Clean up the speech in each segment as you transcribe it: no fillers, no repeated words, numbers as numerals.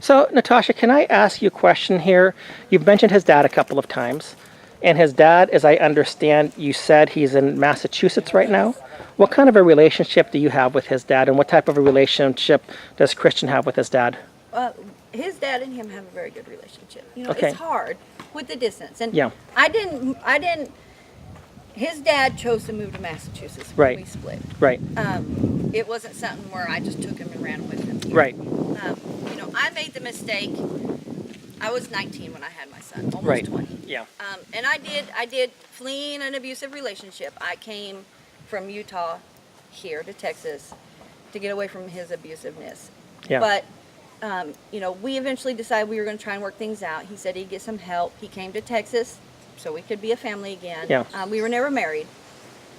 So, Natasha, can I ask you a question here? You've mentioned his dad a couple of times. And his dad, as I understand, you said he's in Massachusetts right now. What kind of a relationship do you have with his dad, and what type of a relationship does Christian have with his dad? His dad and him have a very good relationship. You know, Okay. it's hard with the distance. And Yeah. I didn't, his dad chose to move to Massachusetts when Right. we split. Right. It wasn't something where I just took him and ran with him. Right. You know, I made the mistake. I was 19 when I had my son, almost Right. 20. Yeah. And I did fleeing an abusive relationship. I came from Utah here to Texas to get away from his abusiveness. Yeah. But, you know, we eventually decided we were going to try and work things out. He said he'd get some help. He came to Texas so we could be a family again. Yeah. We were never married,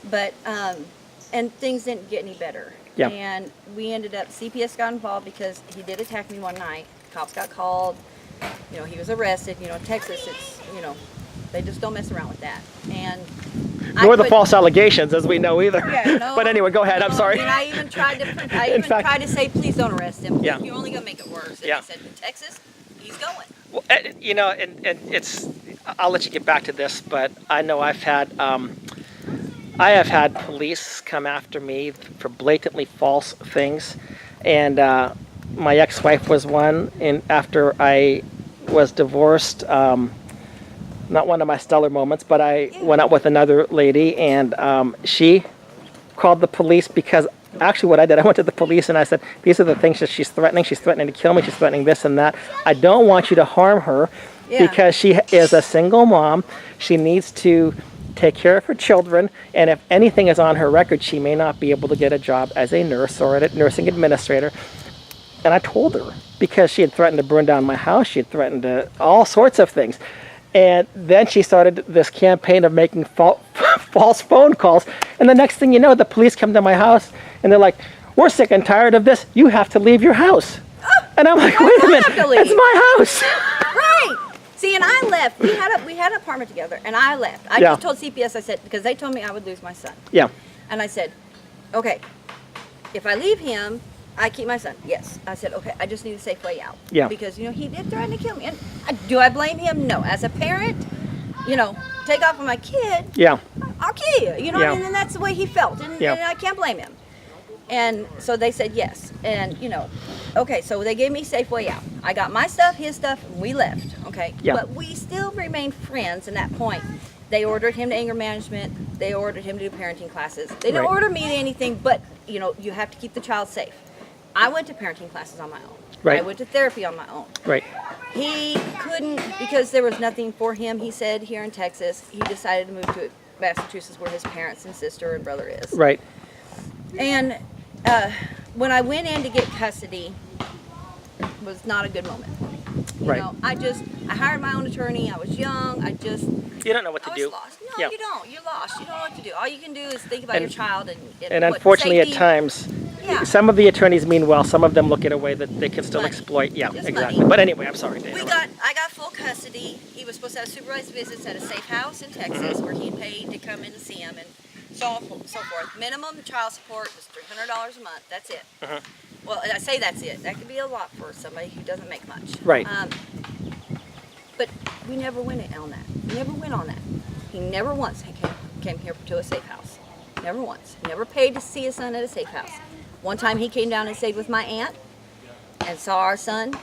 but, and things didn't get any better. Yeah. And we ended up, CPS got involved because he did attack me one night. Cops got called. You know, he was arrested. You know, Texas, it's, you know, they just don't mess around with that. And Nor the false allegations, as we know, either. Yeah, no, But anyway, go ahead. I'm sorry. I mean, I even tried to say, please don't arrest him. Yeah. You're only gonna make it worse. And Yeah. he said, in Texas, he's going. Well, you know, and it's, I'll let you get back to this, but I know I have had police come after me for blatantly false things, and my ex-wife was one, and after I was divorced, not one of my stellar moments, but I went out with another lady, and she called the police because actually what I did, I went to the police and I said, these are the things that she's threatening. She's threatening to kill me. She's threatening this and that. I don't want you to harm her because she is a single mom. She needs to take care of her children, and if anything is on her record, she may not be able to get a job as a nurse or a nursing administrator. And I told her, because she had threatened to burn down my house, she had threatened to all sorts of things. And then she started this campaign of making false phone calls. And the next thing you know, the police come to my house and they're like, we're sick and tired of this. You have to leave your house. And I'm like, wait a minute, it's my house. Right. See, and I left. We had an apartment together, and I left. I just told CPS, I said, because they told me I would lose my son. Yeah. And I said, okay, if I leave him, I keep my son. Yes. I said, okay, I just need a safe way out. Yeah. Because, you know, he did threaten to kill me. And do I blame him? No. As a parent, you know, take off on my kid. Yeah. I'll kill you. You know what I mean? And that's the way he felt. And I can't blame him. And so they said yes. And, you know, okay, so they gave me safe way out. I got my stuff, his stuff, and we left. Okay. Yeah. But we still remained friends in that point. They ordered him to anger management. They ordered him to do parenting classes. They didn't order me to anything, but, you know, you have to keep the child safe. I went to parenting classes on my own. Right. I went to therapy on my own. Right. He couldn't, because there was nothing for him, he said, here in Texas. He decided to move to Massachusetts where his parents and sister and brother is. Right. And when I went in to get custody, was not a good moment. You know, I hired my own attorney. I was young. You don't know what to do. I was lost. No, you don't. You're lost. You don't know what to do. All you can do is think about your child and unfortunately, safety. at times, some of the attorneys mean well. Some of them look at a way that they can still Money. exploit. Yeah, Just exactly. money. But anyway, I'm sorry, Dana. I got full custody. He was supposed to have supervised visits at a safe house in Texas where he paid to come in and see him and so on and so forth. Minimum child support was $300 a month. That's it. Well, I say that's it. That could be a lot for somebody who doesn't make much. Right. But we never went on that. We never went on that. He never once came here to a safe house. Never once. Never paid to see his son at a safe house. One time he came down and stayed with my aunt and saw our son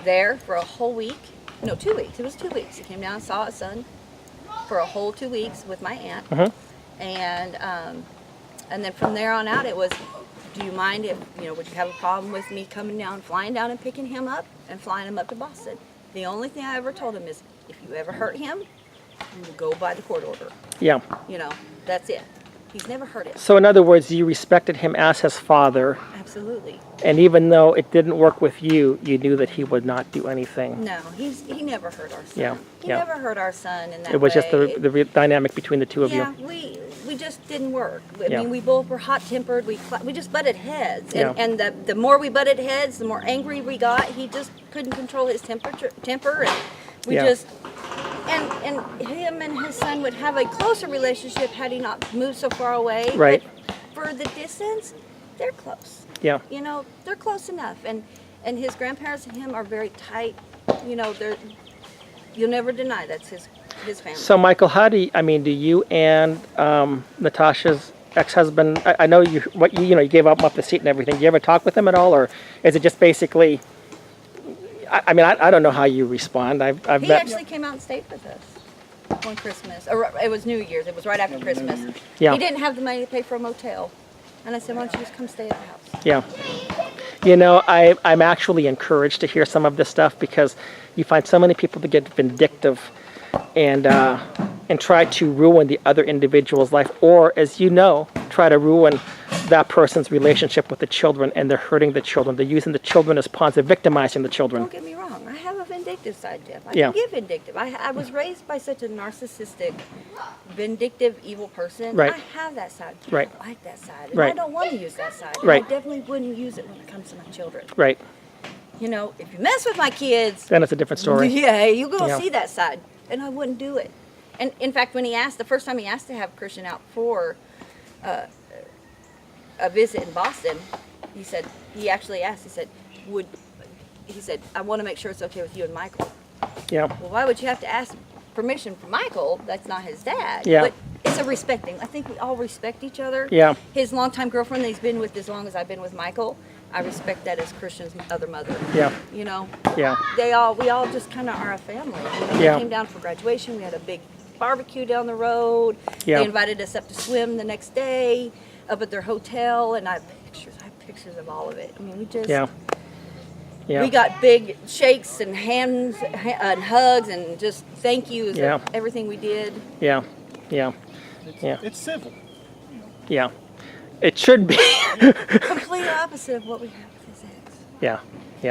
there for a whole week. No, 2 weeks. It was 2 weeks. He came down and saw his son for a whole 2 weeks with my aunt. And then from there on out, it was, do you mind if, you know, would you have a problem with me coming down, flying down and picking him up and flying him up to Boston? The only thing I ever told him is, if you ever hurt him, you will go by the court order. Yeah. You know, that's it. He's never hurt him. So in other words, you respected him as his father. Absolutely. And even though it didn't work with you, you knew that he would not do anything. No, he never hurt our son. Yeah. He never hurt our son in that way. It was just the dynamic between the two of you. Yeah, we just didn't work. I mean, we both were hot-tempered. We just butted heads. And the more we butted heads, the more angry we got. He just couldn't control his temper. And we just... And him and his son would have a closer relationship had he not moved so far away. Right. But for the distance, they're close. Yeah. You know, they're close enough. And And his grandparents and him are very tight. You know, you'll never deny that's his family. So, Michael, how do you and Natasha's ex-husband? I know you gave up the seat and everything. Do you ever talk with him at all, or is it just basically? I don't know how you respond. He actually came out and stayed with us one Christmas. Or it was New Year's. It was right after Christmas. Yeah. He didn't have the money to pay for a motel, and I said, "Why don't you just come stay at the house?" Yeah. I'm actually encouraged to hear some of this stuff because you find so many people that get vindictive and try to ruin the other individual's life, or, as you know, try to ruin that person's relationship with the children, and they're hurting the children. They're using the children as pawns. They're victimizing the children. Don't get me wrong. I have a vindictive side, Jeff. I Yeah. can get vindictive. I was raised by such a narcissistic, vindictive, evil person. Right. I have that side. Right. I like that side. And Right. I don't want to use that side. Right. I definitely wouldn't use it when it comes to my children. Right. You know, if you mess with my kids, Then it's a different story. yeah, you're going to Yeah. see that side. And I wouldn't do it. And in fact, when the first time he asked to have Christian out for a visit in Boston, he actually asked, he said, I want to make sure it's okay with you and Michael. Yeah. Well, why would you have to ask permission from Michael? That's not his dad. Yeah. But it's a respecting. I think we all respect each other. Yeah. His longtime girlfriend that he's been with as long as I've been with Michael, I respect that as Christian's other mother. Yeah. You know? Yeah. We all just kind of are a family. You know, Yeah. We came down for graduation. We had a big barbecue down the road. Yeah. They invited us up to swim the next day up at their hotel, and I have pictures of all of it. I mean, we just... Yeah. Yeah. We got big shakes and hands and hugs and just thank yous Yeah. of everything we did. Yeah. Yeah. Yeah. It's civil. Yeah. It should be. Complete opposite of what we have with his ex. Yeah.